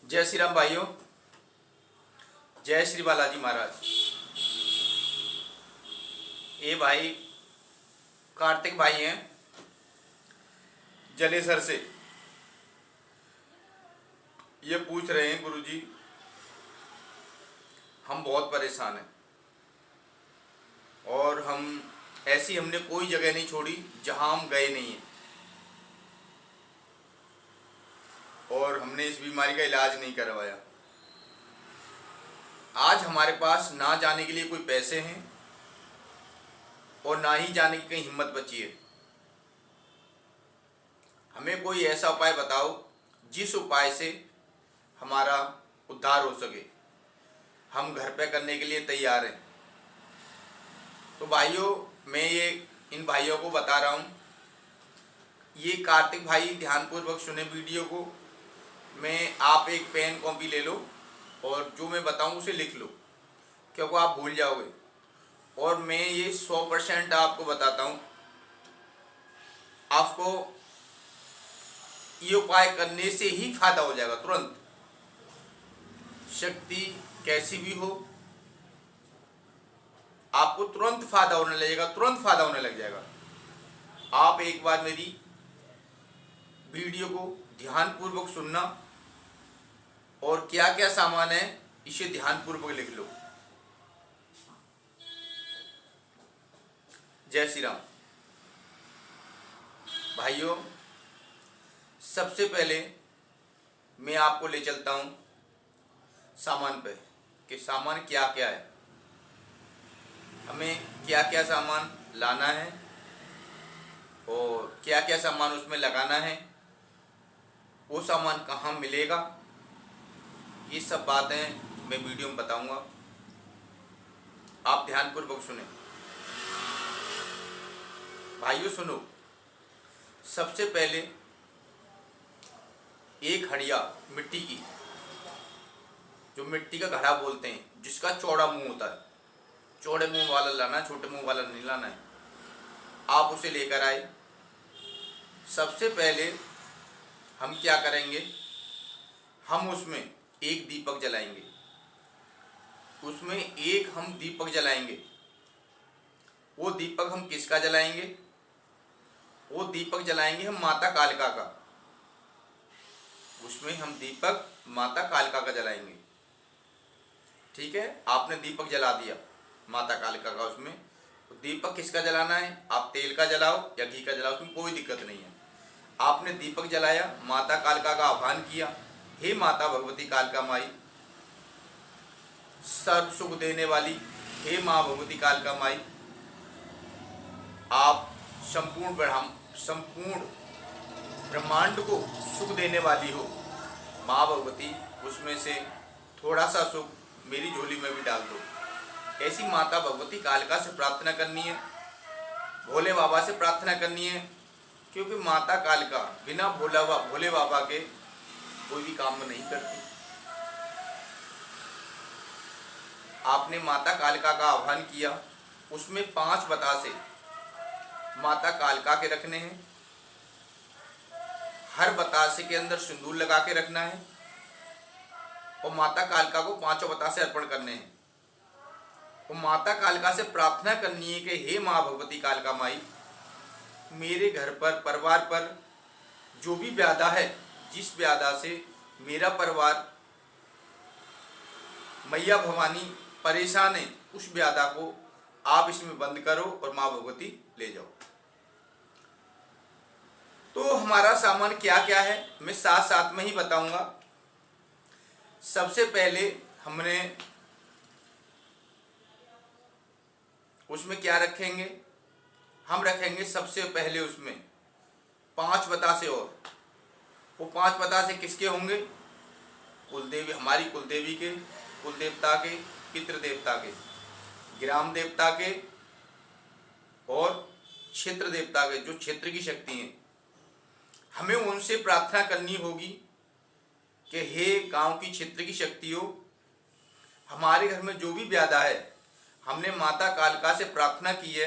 जय श्री राम भाइयों, जय श्री बालाजी महाराज। ये भाई कार्तिक भाई हैं जलेसर से। ये पूछ रहे हैं गुरुजी, हम बहुत परेशान हैं और हमने कोई जगह नहीं छोड़ी जहां हम गए नहीं हैं और हमने इस बीमारी का इलाज नहीं करवाया। आज हमारे पास ना जाने के लिए कोई पैसे हैं और ना ही जाने की कहीं हिम्मत बची है। हमें कोई ऐसा उपाय बताओ जिस उपाय से हमारा उद्धार हो सके। हम घर पे करने के लिए तैयार हैं। तो भाइयों, मैं ये इन भाइयों को बता रहा हूँ, ये कार्तिक भाई ध्यानपूर्वक सुने वीडियो को। आप एक पेन कॉपी ले लो और जो मैं बताऊँ उसे लिख लो, क्योंकि आप भूल जाओगे। और मैं ये 100% आपको बताता हूँ, आपको ये उपाय करने से ही फायदा हो जाएगा तुरंत। शक्ति कैसी भी हो, आपको तुरंत फायदा होने लगेगा, तुरंत फायदा होने लग जाएगा। आप एक बार मेरी वीडियो को ध्यानपूर्वक सुनना और क्या क्या सामान है इसे ध्यानपूर्वक लिख लो। जय श्री राम भाइयों, सबसे पहले मैं आपको ले चलता हूं सामान पे कि सामान क्या क्या है, हमें क्या क्या सामान लाना है और क्या क्या सामान उसमें लगाना है, वो सामान कहाँ मिलेगा, ये सब बातें मैं वीडियो में बताऊंगा। आप ध्यानपूर्वक सुने भाइयों। सुनो, सबसे पहले एक हड़िया मिट्टी की, जो मिट्टी का घड़ा बोलते हैं, जिसका चौड़ा मुंह होता है, चौड़े मुंह वाला लाना, छोटे मुंह वाला नहीं लाना है। आप उसे लेकर आए। सबसे पहले हम क्या करेंगे, हम उसमें एक दीपक जलाएंगे। उसमें एक हम दीपक जलाएंगे। वो दीपक हम किसका जलाएंगे? वो दीपक जलाएंगे हम माता कालिका का। उसमें हम दीपक माता कालिका का जलाएंगे। ठीक है, आपने दीपक जला दिया माता कालिका का। उसमें दीपक किसका जलाना है? आप तेल का जलाओ या घी का जलाओ, उसमें कोई दिक्कत नहीं है। आपने दीपक जलाया, माता कालिका का आह्वान किया, हे माता भगवती कालिका माई, सर्व सुख देने वाली, हे माँ भगवती कालिका माई, आप संपूर्ण ब्रह्मांड को सुख देने वाली हो। माँ भगवती, उसमें से थोड़ा सा सुख मेरी झोली में भी डाल दो। ऐसी माता भगवती कालिका से प्रार्थना करनी है, भोले बाबा से प्रार्थना करनी है, क्योंकि माता कालिका बिना भोले बाबा के कोई भी काम नहीं करती। आपने माता कालिका का आह्वान किया, उसमें 5 बतासे माता कालिका के रखने हैं। हर बतासे के अंदर सिंदूर लगा के रखना है और माता कालिका को 5 बतासे अर्पण करने हैं। और माता कालिका से प्रार्थना करनी है कि हे माँ भगवती कालिका माई, मेरे घर पर, परिवार पर जो भी व्याधा है, जिस व्याधा से मेरा परिवार, मैया भवानी परेशान है, उस व्याधा को आप इसमें बंद करो और माँ भगवती ले जाओ। तो हमारा सामान क्या क्या है मैं साथ साथ में ही बताऊंगा। सबसे पहले हमने उसमें क्या रखेंगे, हम रखेंगे सबसे पहले उसमें 5 बतासे। और वो 5 बतासे किसके होंगे? कुलदेवी, हमारी कुलदेवी के, कुल देवता के, पितृ देवता के, ग्राम देवता के और क्षेत्र देवता के, जो क्षेत्र की शक्ति हैं। हमें उनसे प्रार्थना करनी होगी कि हे गांव की, क्षेत्र की शक्ति हो, हमारे घर में जो भी व्याधा है, हमने माता कालिका से प्रार्थना की है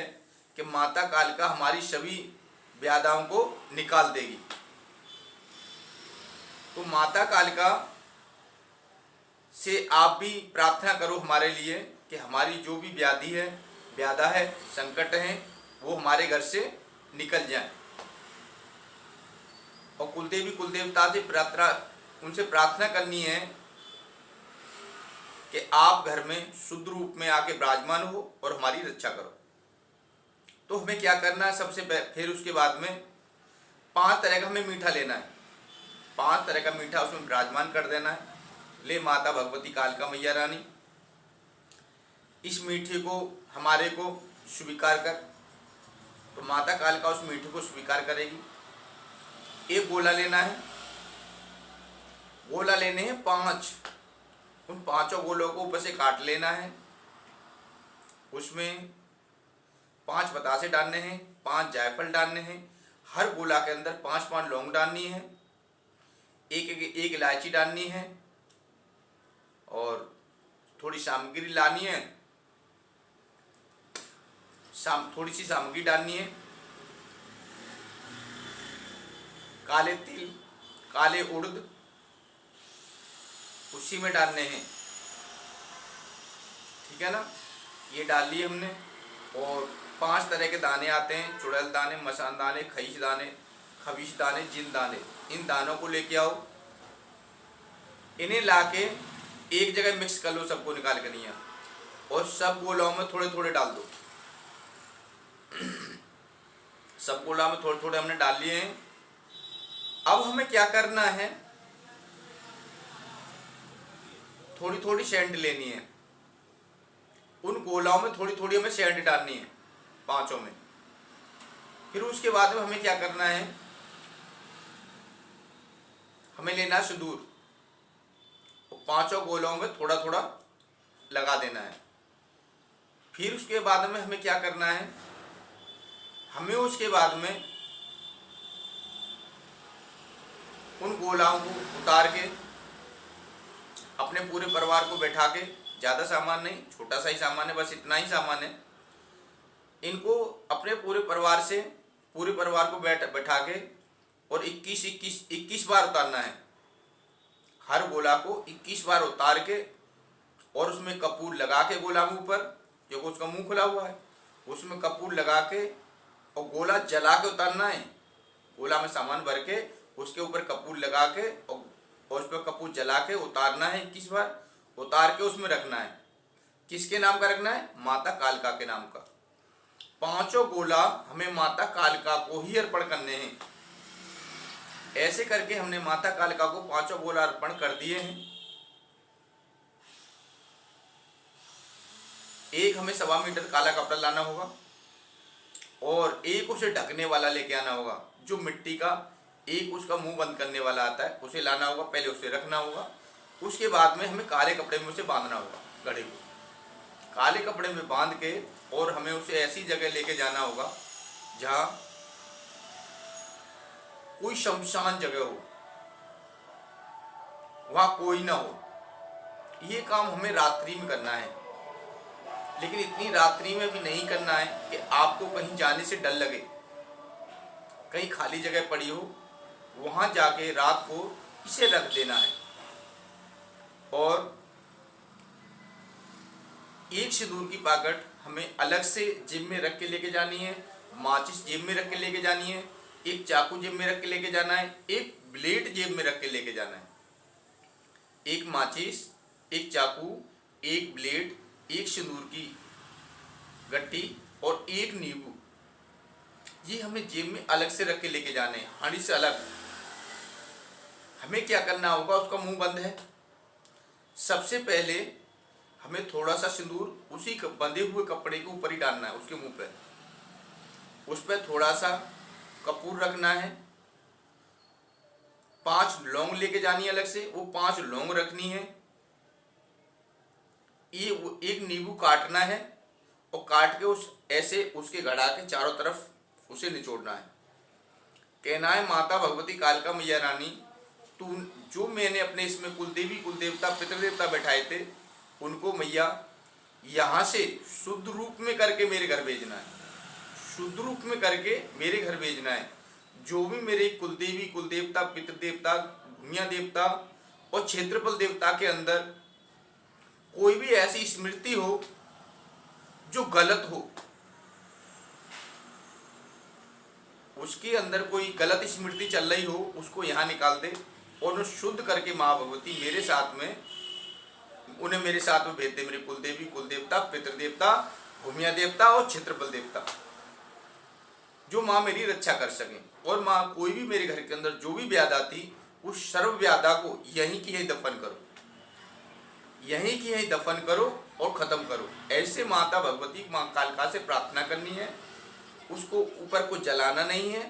कि माता कालिका हमारी सभी व्याधाओं को निकाल देगी। तो माता कालिका से आप भी प्रार्थना करो हमारे लिए कि हमारी जो भी व्याधि है, व्याधा है, संकट है, वो हमारे घर से निकल जाए। और कुलदेवी कुलदेवता से प्रार्थना, उनसे प्रार्थना करनी है कि आप घर में शुद्ध रूप में आके विराजमान हो और हमारी रक्षा करो। तो हमें क्या करना है, फिर उसके बाद में 5 तरह का हमें मीठा लेना है। 5 तरह का मीठा उसमें विराजमान कर देना है। ले माता भगवती कालका मैया रानी, इस मीठे को हमारे को स्वीकार कर। तो माता कालका उस मीठे को स्वीकार करेगी। एक गोला लेना है, गोला लेने हैं 5। उन 5 गोलों को ऊपर से काट लेना है। उसमें 5 बतासे डालने हैं, 5 जायफल डालने हैं। हर गोला के अंदर 5-5 लौंग डालनी है, एक इलायची डालनी है और थोड़ी सामग्री लानी है, थोड़ी सी सामग्री डालनी है। काले तिल, काले उड़द उसी में डालने हैं, ठीक है ना। ये डाल लिए हमने। और 5 तरह के दाने आते हैं, चुड़ैल दाने, मसान दाने, खईस दाने, खबीस दाने, जिन दाने। इन दानों को लेके आओ, इन्हें लाके एक जगह मिक्स कर लो, सबको निकाल कर लिया और सब गोलाओं में थोड़े थोड़े डाल दो। सब गोला में थोड़े थोड़े हमने डाल लिए हैं। अब हमें क्या करना है, थोड़ी थोड़ी सेंट लेनी है। उन गोलाओं में थोड़ी थोड़ी हमें सेंट डालनी है, 5 में। फिर उसके बाद में हमें क्या करना है, हमें लेना है सिंदूर, 5 गोलों में थोड़ा थोड़ा लगा देना है। फिर उसके बाद में हमें क्या करना है, हमें उसके बाद में उन गोलाओं को उतार के अपने पूरे परिवार को बैठा के, ज़्यादा सामान नहीं, छोटा सा ही सामान है, बस इतना ही सामान है। इनको अपने पूरे परिवार को बैठा के और 21 बार उतारना है। हर गोला को 21 बार उतार के और उसमें कपूर लगा के, गोला के ऊपर, क्योंकि उसका मुंह खुला हुआ है, उसमें कपूर लगा के और गोला जला के उतारना है। गोला में सामान भर के उसके ऊपर कपूर लगा के और उस पर कपूर जला के उतारना है 21 बार। उतार के उसमें रखना है। किसके नाम का रखना है, माता कालका के नाम का। 5 गोला हमें माता कालका को ही अर्पण करने हैं। ऐसे करके हमने माता कालका को 5 गोला अर्पण कर दिए हैं। एक हमें 1.25 मीटर काला कपड़ा लाना होगा और एक उसे ढकने वाला लेके आना होगा, जो मिट्टी का एक उसका मुंह बंद करने वाला आता है, उसे लाना होगा। पहले उसे रखना होगा, उसके बाद में हमें काले कपड़े में उसे बांधना होगा। घड़े को काले कपड़े में बांध के और हमें उसे ऐसी जगह लेके जाना होगा जहाँ कोई शमशान जगह हो, वहाँ कोई ना हो। ये काम हमें रात्रि में करना है, लेकिन इतनी रात्रि में भी नहीं करना है कि आपको कहीं जाने से डर लगे। कहीं खाली जगह पड़ी हो, वहाँ जाके रात को इसे रख देना है। और एक सिंदूर की पैकेट हमें अलग से जेब में रख के लेके जानी है, माचिस जेब में रख के लेके जानी है, एक चाकू जेब में रख के लेके जाना है, एक ब्लेड जेब में रख के लेके जाना है। एक माचिस, एक चाकू, एक ब्लेड, एक सिंदूर की गट्टी और एक नींबू, ये हमें जेब में अलग से रख के लेके जाने हैं, हांडी से अलग। हमें क्या करना होगा, उसका मुंह बंद है। सबसे पहले हमें थोड़ा सा सिंदूर उसी बंधे हुए कपड़े के ऊपर ही डालना है, उसके मुंह पे। उस पर थोड़ा सा कपूर रखना है। 5 लौंग लेके जानी है अलग से, वो 5 लौंग रखनी है। ये एक नींबू काटना है और काट के ऐसे उसके गड़ा के चारों तरफ उसे निचोड़ना है। कहना है, माता भगवती कालका मैया रानी, तू जो मैंने अपने इसमें कुलदेवी कुलदेवता पितृदेवता बैठाए थे, उनको मैया यहाँ से शुद्ध रूप में करके मेरे घर भेजना है। शुद्ध रूप में करके मेरे घर भेजना है। जो भी मेरे कुलदेवी कुलदेवता पितृदेवता भूमिया देवता और क्षेत्रफल देवता के अंदर कोई भी ऐसी स्मृति हो जो गलत हो, उसके अंदर कोई गलत स्मृति चल रही हो, उसको यहाँ निकाल दे और उन्हें शुद्ध करके माँ भगवती मेरे साथ में, उन्हें मेरे साथ में भेज दे। मेरे कुल देवी, कुल देवता, पितृदेवता, भूमिया देवता और क्षेत्रफल देवता, जो माँ मेरी रक्षा कर सकें। और माँ कोई भी मेरे घर के अंदर जो भी व्याधा थी, उस सर्व व्याधा को यहीं की यहीं दफन करो, यहीं की यहीं दफन करो और ख़त्म करो। ऐसे माता भगवती माँ कालिका से प्रार्थना करनी है। उसको ऊपर को जलाना नहीं है।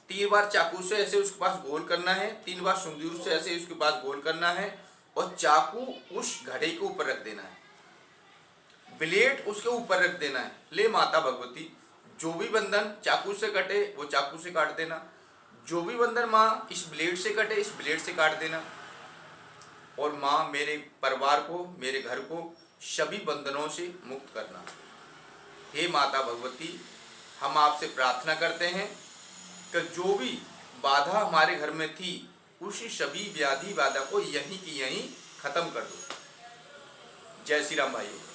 3 बार चाकू से ऐसे उसके पास गोल करना है, 3 बार सिंदूर से ऐसे उसके पास गोल करना है और चाकू उस घड़े के ऊपर रख देना है, ब्लेड उसके ऊपर रख देना है। ले माता भगवती, जो भी बंधन चाकू से कटे वो चाकू से काट देना, जो भी बंधन माँ इस ब्लेड से कटे इस ब्लेड से काट देना। और माँ मेरे परिवार को, मेरे घर को सभी बंधनों से मुक्त करना। हे माता भगवती, हम आपसे प्रार्थना करते हैं कि जो भी बाधा हमारे घर में थी, उसी सभी व्याधि बाधा को यहीं की यहीं खत्म कर दो। जय श्री राम भाइयों।